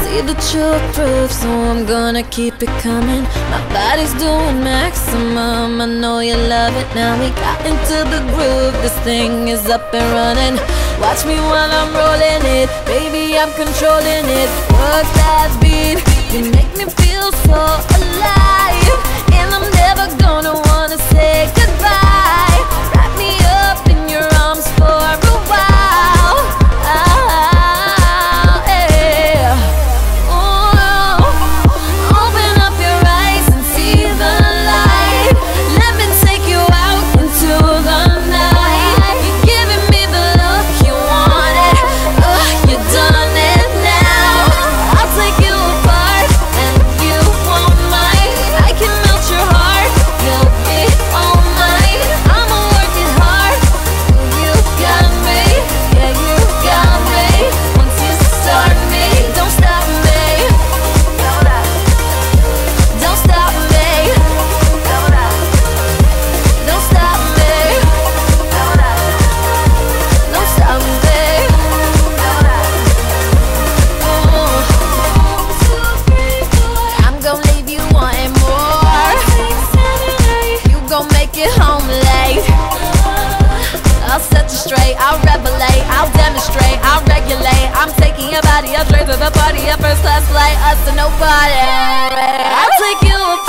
See the truth proof, so I'm gonna keep it coming. My body's doing maximum, I know you love it. Now we got into the groove, this thing is up and running. Watch me while I'm rolling it, baby, I'm controlling it. Work that beat, you make me feel so alive, and I'm never gonna wanna say goodbye. Wrap me up in your arms for a while. Yeah. Open up your eyes and see the light. Let me take you out into the night. You're giving me the look you wanted. You've done it now. I'll take you apart and you won't mind. I can melt your heart, you'll be all mine. I'ma work it hard, you got me. Yeah, you got me. Once you start me, don't stop me. Don't stop me. Don't stop me. Don't stop me. I'm gon' leave you wanting more. You gon' make it home late. I'll set you straight, I'll revelate, I'll demonstrate, I'll regulate. I'm taking your body up straight to the party, a first class flight, us to nobody. I'll take you apart.